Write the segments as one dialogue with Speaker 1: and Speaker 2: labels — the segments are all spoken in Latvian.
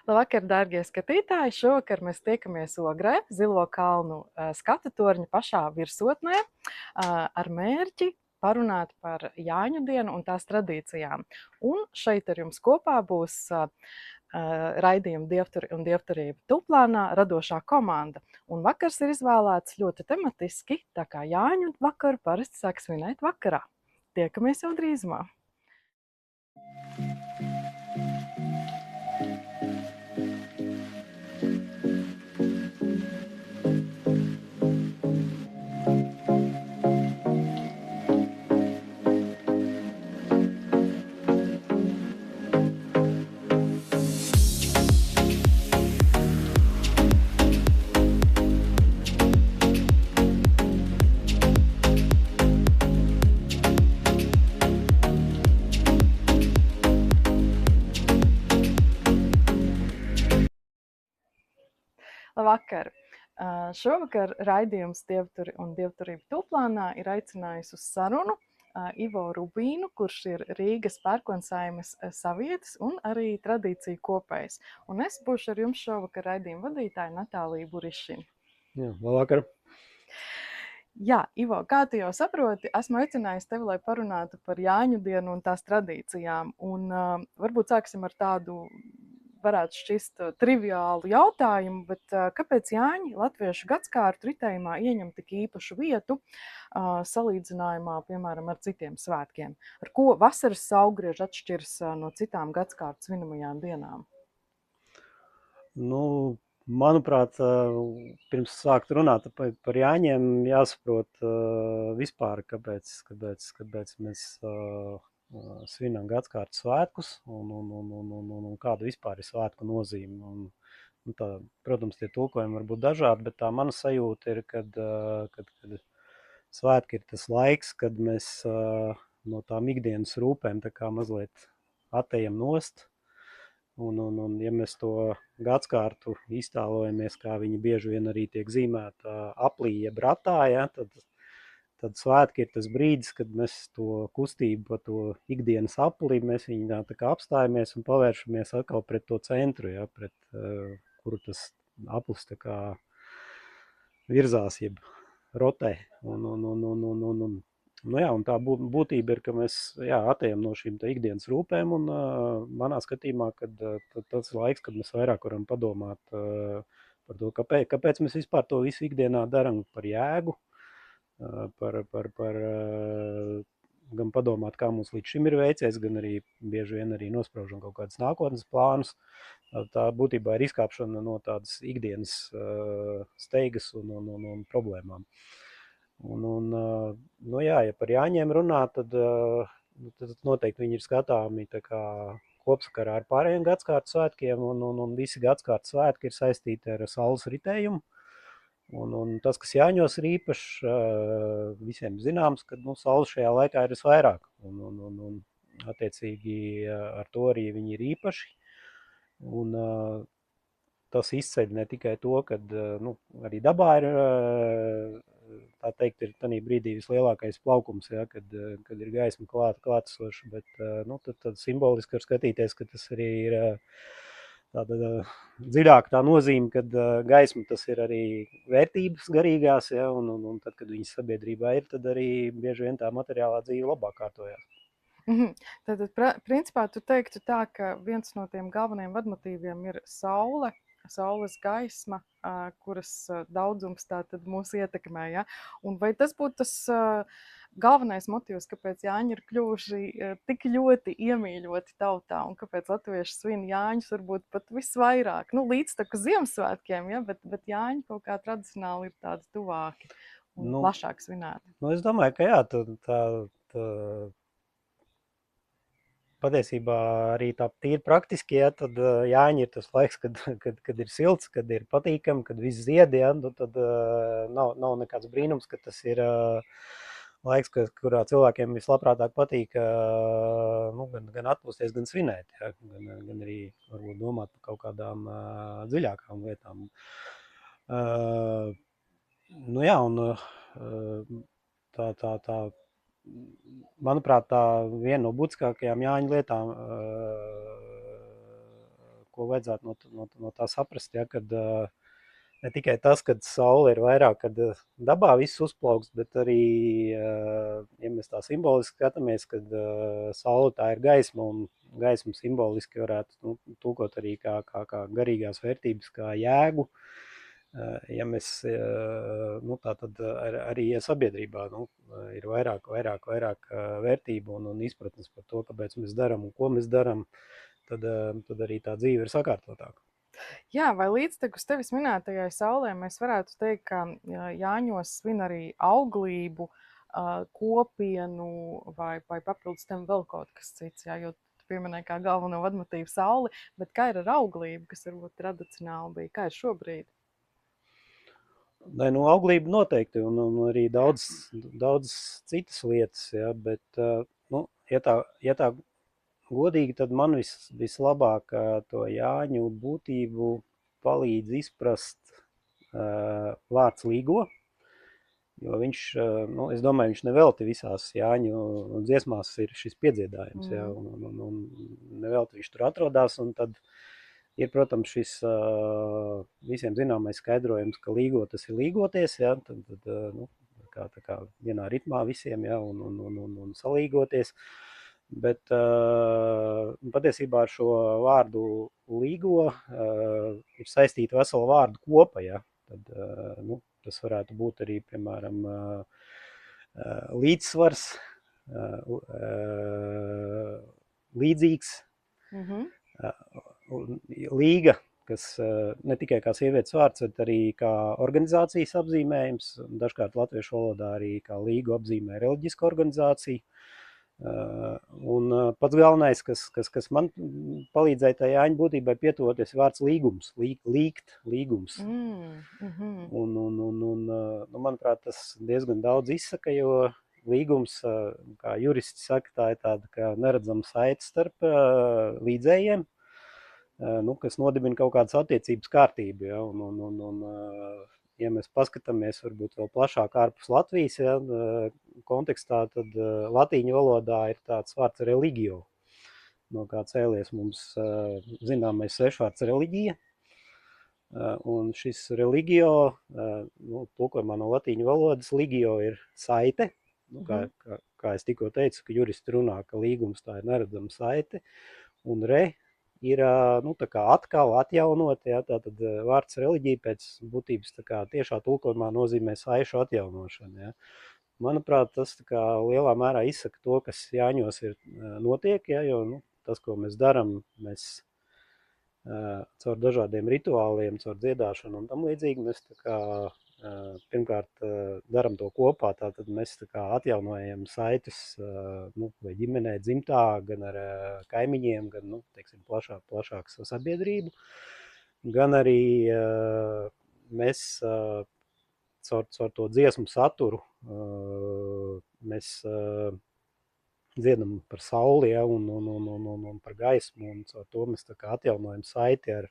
Speaker 1: Labvakar, dārgie skatītāji! Šovakar mēs tiekamies Ogrē, Zilo kalnu skatu torņa pašā virsotnē, ar mērķi parunāt par Jāņu dienu un tās tradīcijām. Un šeit ar jums kopā būs raidījuma Dievturi un dievturība Tuplānā radošā komanda. Un vakars ir izvēlēts ļoti tematiski, tā kā Jāņu vakaru parasti sāk svinēt vakarā. Tiekamies jau drīzumā! Labvakar! Šovakar raidījums Dievturi un dievturība Tuplānā ir aicinājusi uz sarunu Ivo Rubīnu, kurš ir Rīgas pērkonsaimes savietis un arī tradīciju kopējs. Un es būšu ar jums šovakar raidījuma vadītāja Natālija Burišina.
Speaker 2: Jā, labvakar!
Speaker 1: Jā, Ivo, kā tu jau saproti, esmu aicinājusi tevi, lai parunātu par Jāņu dienu un tās tradīcijām. Un varbūt sāksim ar tādu varētu šķist triviālu jautājumu, bet kāpēc Jāņi latviešu gadskārtu ritējumā ieņem tik īpašu vietu salīdzinājumā, piemēram, ar citiem svētkiem? Ar ko vasaras saulgrieži atšķiras no citām gadskārtu svinamajām dienām?
Speaker 2: Nu, manuprāt, pirms sākt runāt par Jāņiem, jāsaprot vispār, kāpēc mēs svinam gadskārtu svētkus un kāda vispār ir svētku nozīme. Tā, protams, tie tulkojumi var būt dažādi, bet tā mana sajūta ir, kad svētki ir tas laiks, kad mēs no tām ikdienas rūpēm tā kā mazliet atejam nost. Un, ja mēs to gadskārtu iztēlojamies, kā viņi bieži vien arī tiek zīmēta aplī, jeb ratā, ja, tad svētki ir tas brīdis, kad mēs to kustību pa to ikdienas aplī, mēs viņu tā kā apstājamies un pavēršamies atkal pret to centru, ja, pret kuru tas aplis tā kā virzās, jeb rotē. Un tā būtība ir, ka mēs atejam no šīm ikdienas rūpēm, un manā skatījumā, kad tas laiks, kad mēs vairāk varam padomāt par to, kāpēc mēs vispār to visu ikdienā daram, par jēgu, gan padomāt, kā mums līdz šim ir veicies, gan arī bieži vien arī nospraužam kaut kādas nākotnes plānus. Tā būtībā ir izkāpšana no tādas ikdienas steigas un problēmām. Ja par Jāņiem runā, tad noteikti viņi ir skatāmi tā kā kopsakarā ar pārējiem gadskārtu svētkiem, un visi gadskārtu svētki ir saistīti ar saules ritējumu. Un tas, kas Jāņos ir īpašs, visiem zināms, ka saules šajā laikā ir visvairāk, un attiecīgi ar to arī viņi ir īpaši. Un tas izceļ ne tikai to, ka arī dabā ir, tā teikt, ir tādā brīdī vislielākais plaukums, ja, kad ir gaisma klātesoša, bet tad simboliski var skatīties, ka tas arī ir tāda dziļāka tā nozīme, kad gaisma tas ir arī vērtības garīgās, ja, un tad, kad viņas sabiedrībā ir, tad arī bieži vien tā materiālā dzīve labāk kārtojās.
Speaker 1: Tātad, principā, tu teiktu tā, ka viens no tiem galvenajiem vadmotīviem ir saule, saules gaisma, kuras daudzums tātad mūs ietekmē, ja? Un vai tas būtu tas galvenais motīvs, kāpēc Jāņi ir kļuvuši tik ļoti iemīļoti tautā, un kāpēc latvieši svin Jāņus varbūt pat visvairāk? Līdzteku Ziemassvētkiem, ja? Bet Jāņi kaut kā tradicionāli ir tādi tuvāki un plašāk svinēti.
Speaker 2: Es domāju, ka jā, tā patiesībā arī tā tīri praktiski, ja, tad Jāņi ir tas laiks, kad ir silts, kad ir patīkami, kad viss zied, ja, tad nav nekāds brīnums, ka tas ir laiks, kurā cilvēkiem vislabprātāk patīk gan atpūsties, gan svinēt, ja, gan arī varbūt domāt par kaut kādām dziļākām lietām. Tā manuprāt, tā viena no būtiskākajām Jāņu lietām, ko vajadzētu no tā saprast, ja, kad ne tikai tas, kad saule ir vairāk, kad dabā viss uzplaukst, bet arī, ja mēs tā simboliski skatāmies, kad saule tā ir gaisma, un gaismu simboliski varētu tulkot arī kā garīgās vērtības, kā jēgu. Ja mēs, tā tad arī ja sabiedrībā ir vairāk vērtību un izpratnes par to, kāpēc mēs darām un ko mēs darām, tad arī tā dzīve ir sakārtotāka.
Speaker 1: Jā, vai līdztekus tevis minētajai saulē mēs varētu teikt, ka Jāņos svin arī auglību, kopienu vai papildus tam vēl kaut kas cits, jā, jo tu pieminēji kā galveno vadmotīvu sauli, bet kā ir ar auglību, kas varbūt tradicionāli bija, kā ir šobrīd?
Speaker 2: Auglība noteikti, un arī daudz citas lietas, ja, bet, ja tā godīgi, tad man vislabāk to Jāņu būtību palīdz izprast vārds līgo, jo viņš, es domāju, viņš nevelti visās Jāņu dziesmās ir šis piedziedājums, ja, un nevelti viņš tur atrodās, un tad ir, protams, šis visiem zināmais skaidrojums, ka līgo tas ir līgoties, ja, tad tā kā vienā ritmā visiem, ja, un salīgoties. Bet patiesībā ar šo vārdu līgo ir saistīta vesela vārdu kopa, ja. Tad, tas varētu būt arī, piemēram, līdzsvars, līdzīgs, līga, kas ne tikai kā sievietes vārds, bet arī kā organizācijas apzīmējums. Dažkārt latviešu valodā arī kā līgu apzīmē reliģiska organizācija. Un pats galvenais, kas man palīdzēja tā Jāņa būtībai pietuvoties, vārds līgums, līgums. Un manuprāt, tas diezgan daudz izsaka, jo līgums, kā juristi saka, tā ir tāda kā neredzama saite starp līdzējiem, kas nodibina kaut kādas attiecības kārtību, ja, un ja mēs paskatāmies varbūt vēl plašāk ārpus Latvijas, ja, kontekstā, tad latīņu valodā ir tāds vārds religio, no kā cēlies mums zināmais svešvārds reliģija, un šis religio, tulkojumā no latīņu valodas, ligio ir saite, kā es tikko teicu, ka juristi runā, ka līgums tā ir neredzama saite, un ir tā kā atkal atjaunot, ja, tātad vārds reliģija pēc būtības tā kā tiešā tulkojumā nozīmē saišu atjaunošanu. Ja. Manuprāt, tas tā kā lielā mērā izsaka to, kas Jāņos ir notiek, ja, jo tas, ko mēs darām, mēs caur dažādiem rituāliem, caur dziedāšanu un tam līdzīgi, mēs tā kā pirmkārt daram to kopā, tātad mēs tā kā atjaunojam saites vai ģimenē dzimtā, gan ar kaimiņiem, gan, teiksim, plašāk sabiedrību, gan arī mēs caur to dziesmu saturu mēs dziedam par sauli, ja, un par gaismu, un caur to mēs tā kā atjaunojam saiti ar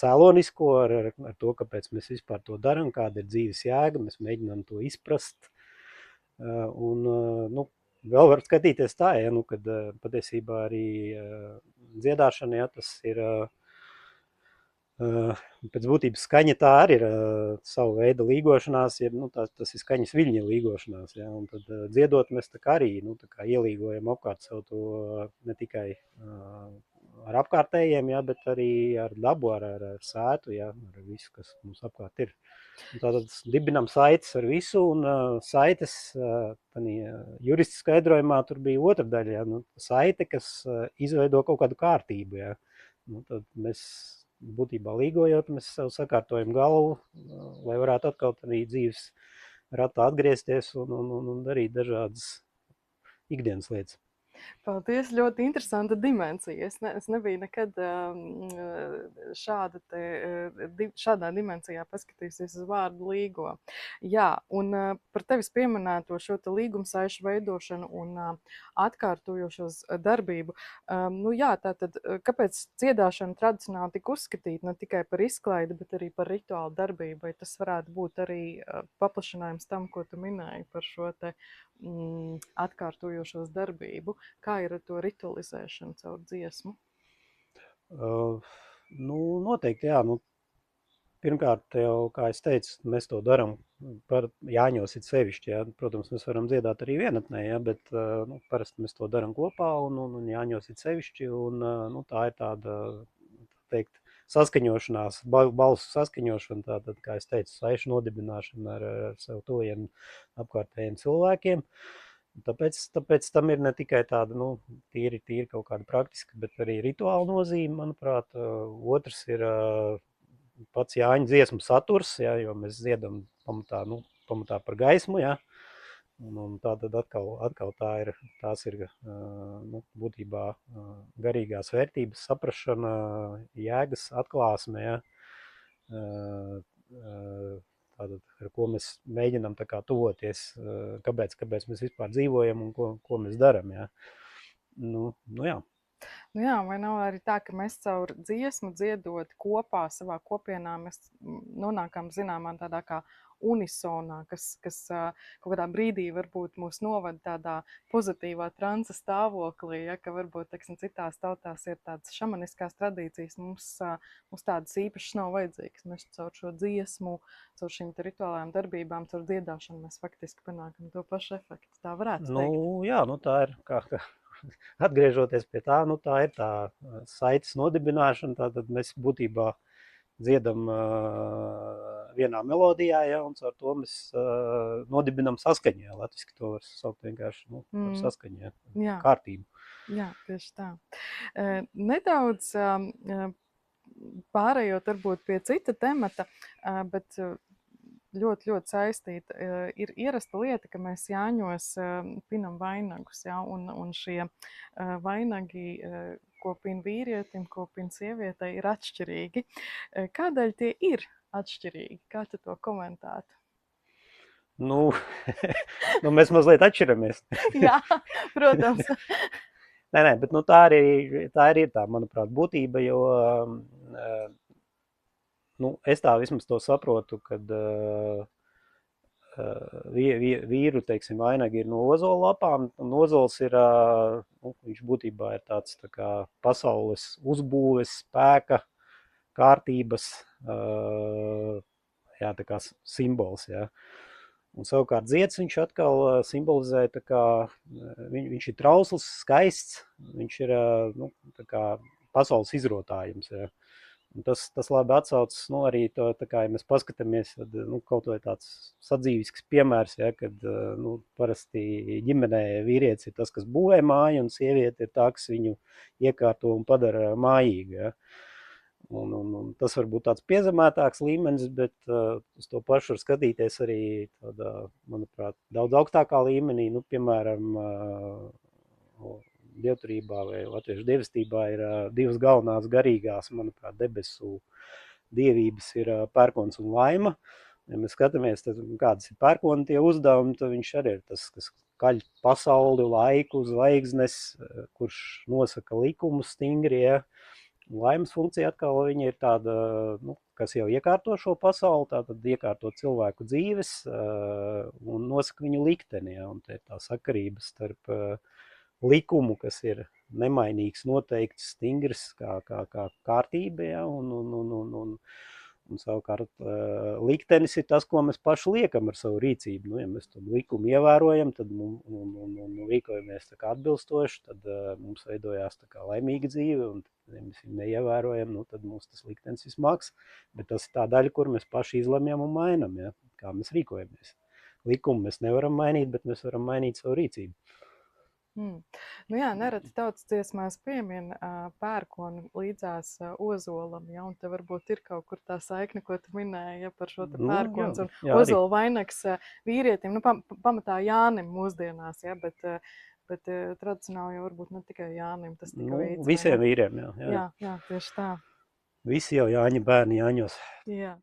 Speaker 2: cēlonisko, ar to, kāpēc mēs vispār to darām, kāda ir dzīves jēga, mēs mēģinām to izprast. Un, vēl var skatīties tā, ja, kad patiesībā arī dziedāšana, ja, tas ir pēc būtības skaņa tā arī ir savu veidu līgošanās, ja, tas ir skaņas viļņa līgošanās, ja, un tad dziedot mēs tā kā arī tā kā ielīgojam apkārt sev to ne tikai ar apkārtējiem, ja, bet arī ar dabu, ar sētu, ja, ar visu, kas mums apkārt ir. Un tātad dibinām saites ar visu, un saites, juristi skaidrojumā tur bija otra daļa, ja, saite, kas izveido kaut kādu kārtību, ja. Tad mēs būtībā līgojot, mēs sev sakārtojam galvu, lai varētu atkal arī dzīves ratā atgriezties un darīt dažādas ikdienas lietas.
Speaker 1: Paldies, ļoti interesanta dimensija. Es nebiju nekad šādā dimensijā paskatījusies uz vārdu līgo. Jā, un par tevis pieminēto šo te līgumsaišu veidošanu un atkārtojošos darbību. Jā, tātad, kāpēc dziedāšana tradicionāli tika uzskatīta ne tikai par izklaidi, bet arī par rituālu darbību? Vai tas varētu būt arī paplašinājums tam, ko tu minēji par šo te atkārtojošos darbību? Kā ir ar to ritualizēšanu caur dziesmu?
Speaker 2: Nu, noteikti, jā. Nu, pirmkārt, jau, kā es teicu, mēs to darām par Jāņos it sevišķi. Ja. Protams, mēs varam dziedāt arī vienatnē, ja, bet nu, parasti mēs to darām kopā un Jāņos it sevišķi. Un, nu, tā ir tāda, tā teikt, saskaņošanās, balsu saskaņošana, tātad, kā es teicu, saišu nodibināšana ar sev tuviem apkārtējiem cilvēkiem. Tāpēc tam ir ne tikai tāda, nu, tīri kaut kāda praktiska, bet arī rituāla nozīme, manuprāt. Otrs ir pats Jāņa dziesmu saturs, ja, jo mēs dziedam pamatā par gaismu, ja. Un tā tad atkal tās ir nu, būtībā garīgās vērtības saprašana, jēgas atklāsme, ja. Tātad, ar ko mēs mēģinām tā kā tuvoties, kāpēc mēs vispār dzīvojam un ko mēs daram, ja. Nu, jā.
Speaker 1: Nu jā, vai nav arī tā, ka mēs caur dziesmu dziedot kopā savā kopienā, mēs nonākam zināmā tādā kā unisonā, kas kaut kādā brīdī varbūt mūs novada tādā pozitīvā transa stāvoklī, ja, ka varbūt, teiksim, citās tautās ir tādas šamaniskās tradīcijas, mums tādas īpašas nav vajadzīgas. Mēs caur šo dziesmu, caur šīm rituālajām darbībām, caur dziedāšanu mēs faktiski panākam to pašu efektu. Tā varētu teikt.
Speaker 2: Nu, jā, nu tā ir kā atgriežoties pie tā, nu tā ir tā saites nodibināšana, tātad mēs būtībā dziedam vienā melodijā, ja, un caur to mēs nodibinam saskaņu, ja, latviski to var saukt vienkārši, nu, par saskaņu, ja, kārtību.
Speaker 1: Jā, tieši tā. Nedaudz pārējot varbūt pie cita temata, bet ļoti, ļoti saistīta. Ir ierasta lieta, ka mēs Jāņos pinam vainagus, ja, un šie vainagi, ko pin vīrietim, ko pin sievietei, ir atšķirīgi. Kādēļ tie ir atšķirīgi? Kā tu to komentētu?
Speaker 2: Nu, mēs mazliet atšķiramies.
Speaker 1: Jā, protams.
Speaker 2: Nē, bet nu, tā ir tā, manuprāt, būtība, jo nu, es tā vismaz to saprotu, kad vīru, teiksim, vainagi ir no ozola lapām, un ozols ir, nu, viņš būtībā ir tāds tā kā pasaules uzbūves, spēka, kārtības, jā, tā kā simbols, jā. Un savukārt zieds viņš atkal simbolizē, tā kā, viņš ir trausls, skaists, viņš ir, nu, tā kā pasaules izrotājums, jā. Un tas labi atsaucas, nu, arī to, tā kā, ja mēs paskatāmies, tad, nu, kaut vai tāds sadzīvisks piemērs, ja, kad, nu, parasti ģimenē vīrietis ir tas, kas būvē māju, un sieviete ir tā, kas viņu iekārto un padara mājīgu, ja. Un tas var būt tāds piezemētāks līmenis, bet uz to pašu var skatīties arī tādā, manuprāt, daudz augstākā līmenī, nu, piemēram, dievturībā vai latviešu dievestībā ir divas galvenās garīgās, manuprāt, debesu dievības ir pērkons un laima. Ja mēs skatāmies, tad kādas ir pērkona tie uzdevumi, tad viņš arī ir tas, kas kaļ pasauli, laiku, zvaigznes, kurš nosaka likumus stingri, ja. Laimes funkcija atkal viņa ir tāda, nu, kas jau iekārto šo pasauli, tātad iekārto cilvēku dzīves un nosaka viņu likteni, ja, un te ir tā sakarība starp likumu, kas ir nemainīgs, noteikts, stingrs, kā kārtība, ja, un savukārt liktenis ir tas, ko mēs paši liekam ar savu rīcību. Nu, ja mēs to likumu ievērojam, tad un rīkojamies tā kā atbilstoši, tad mums veidojās tā kā laimīga dzīve, un ja mēs viņu neievērojam, nu, tad mums tas liktenis viss maks. Bet tas ir tā daļa, kur mēs paši izlemjam un mainam, ja, kā mēs rīkojamies. Likumu mēs nevaram mainīt, bet mēs varam mainīt savu rīcību.
Speaker 1: Nu jā, nereti tautas dziesmās piemin pērkonu līdzās ozolam, ja, un te varbūt ir kaut kur tā saikne, ko tu minēji, ja, par šo te pērkons un ozola vainags vīrietim, nu, pamatā Jānim mūsdienās, ja, bet tradicionāli jau varbūt ne tikai Jānim, tas tika vīds.
Speaker 2: Visiem vīriem, jā.
Speaker 1: Jā, tieši tā.
Speaker 2: Visi jau Jāņa bērni Jāņos.
Speaker 1: Jā.